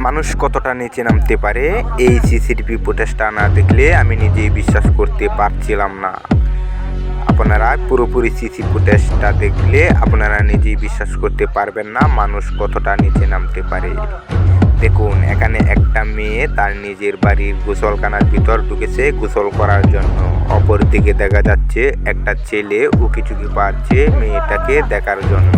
মানুষ কতটা নিচে নামতে পারে এই সিসিটিভি ফুটেজটা না দেখলে আমি নিজেই বিশ্বাস করতে পারছিলাম না। আপনারা পুরোপুরি সিসি ফুটেজটা দেখলে আপনারা নিজেই বিশ্বাস করতে পারবেন না মানুষ কতটা নিচে নামতে পারে। দেখুন, এখানে একটা মেয়ে তার নিজের বাড়ির গোসলখানার ভিতর ঢুকেছে গোসল করার জন্য। অপর দিকে দেখা যাচ্ছে একটা ছেলে উকিঝুঁকি পাচ্ছে মেয়েটাকে দেখার জন্য।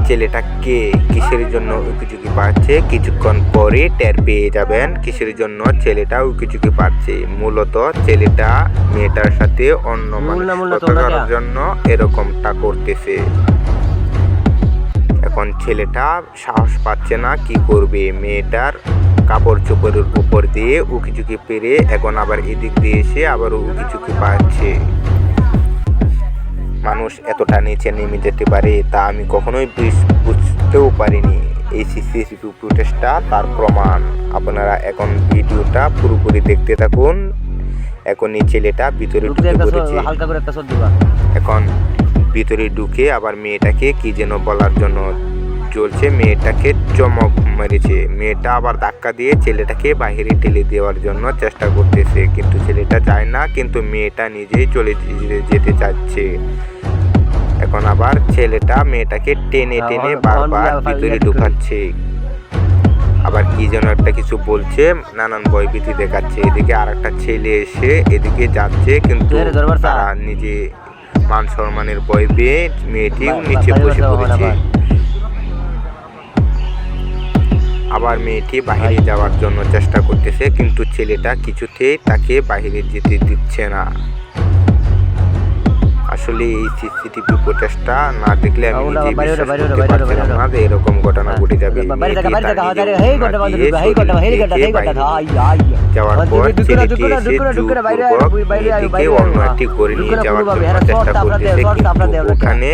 ছেলেটাকে কিসের জন্য উকিঝুঁকি পাচ্ছে কিছুক্ষণ পরে টের পেয়ে যাবেন কিসের জন্য ছেলেটা উকিঝুঁকি পাচ্ছে। মূলত ছেলেটা মেয়েটার সাথে অন্য মানুষ করার জন্য এরকমটা করতেছে। এখন ছেলেটা সাহস পাচ্ছে না কি করবে, মেয়েটার কাপড় চোপড়ের উপর দিয়ে উকিঝুঁকি পেরে এখন আবার এদিক দিয়ে এসে আবার উকিঝুঁকি পাচ্ছে। মানুষ এতটা নিচে নেমে যেতে পারে তা আমি কখনোই বুঝতেও পারিনি। এই সিসিটিভি ফুটেজটা তার প্রমাণ। আপনারা এখন ভিডিওটা পুরোপুরি দেখতে থাকুন। এখন এই ছেলেটা ভিতরে ঢুকে পড়েছে। এখন ভিতরে ঢুকে আবার মেয়েটাকে কি যেন বলার জন্য চলছে, মেয়েটাকে চমক মেরেছে। মেয়েটা আবার ধাক্কা দিয়ে ছেলেটাকে বাইরে ঠেলে দেওয়ার জন্য চেষ্টা করতেছে, কিন্তু ছেলেটা চায় না, কিন্তু মেয়েটা নিজেই চলে যেতে চাচ্ছে। এখন আবার ছেলেটা মেয়েটাকে টেনে টেনে বারবার ভিতরে ঢুকাচ্ছে, আবার কি যেন একটা কিছু বলছে, নানান ভয়ভীতি দেখাচ্ছে। এদিকে আর একটা ছেলে এসে এদিকে যাচ্ছে, কিন্তু তারা নিজে মান সম্মানের ভয় পেয়ে মেয়েটিও নিচে বসে পড়েছে। আবার মেয়েটি বাহিরে যাওয়ার জন্য চেষ্টা করতেছে, কিন্তু ছেলেটা কিছুতেই তাকে বাহিরে যেতে দিচ্ছে না। আসলে এই সিসিটিভি ফুটেজটা না দেখলে আমি নিজেই বিশ্বাস করতে পারছিলাম না যে এরকম ঘটনা ঘটে যাবে। যাওয়ার পর ছেলেটি এসে জোরপূর্বক মেয়েটিকে অন্য একটি ঘরে নিয়ে যাওয়ার জন্য চেষ্টা করতেছে, কিন্তু ওখানে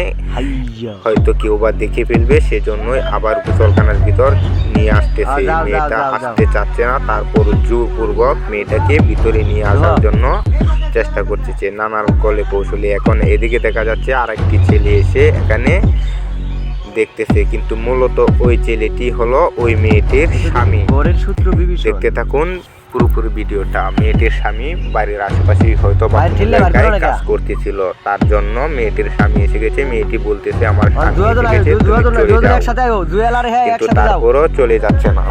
হয়তো কেউ বা দেখে ফেলবে, সেজন্যই আবার গোসলখানার ভিতর নিয়ে আসতেছে। মেয়েটা আসতে চাচ্ছে না, তারপর জোরপূর্বক মেয়েটাকে ভিতরে নিয়ে আসার জন্য চেষ্টা করতেছে নানান কলে কৌশলে। এখন এদিকে দেখা যাচ্ছে আরেকটি ছেলে এসে এখানে দেখতেছে, কিন্তু মূলত ওই ছেলেটি হলো ওই মেয়েটির স্বামী। দেখতে থাকুন পুরোপুরি ভিডিওটা। মেয়েটির স্বামী বাড়ির আশেপাশে হয়তো কাজ করতেছিল, তার জন্য মেয়েটির স্বামী এসে গেছে। মেয়েটি বলতেছে আমার স্বামী এসে গেছে, কিন্তু তারপরও চলে যাচ্ছে না।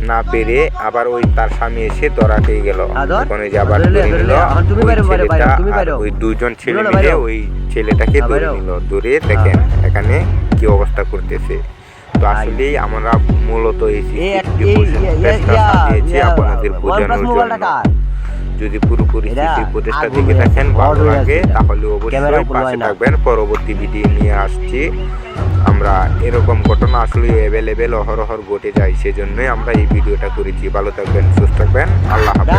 না পেরে আবার ওই তার স্বামী এসে ধরা খেয়ে গেল। ওখানে যে আবার ধরে নিল ছেলেটা, ওই দুজন ছেলে মিলে ওই ছেলেটাকে ধরে নিল। ধরে দেখেন এখানে কি অবস্থা করতেছে। তো আসলেই আমরা মূলত এই আপনাদের বোঝানোর জন্য। যদি পুরোপুরি ফুটেজটা দেখে থাকেন ভালো লাগে তাহলে অবশ্যই পাশে থাকবেন। পরবর্তী ভিডিও নিয়ে আসছি আমরা। এরকম ঘটনা আসলে অ্যাভেলেবেল অহরহ ঘটে যায়, সেজন্যই আমরা এই ভিডিওটা করেছি। ভালো থাকবেন, সুস্থ থাকবেন, আল্লাহ হাফেজ।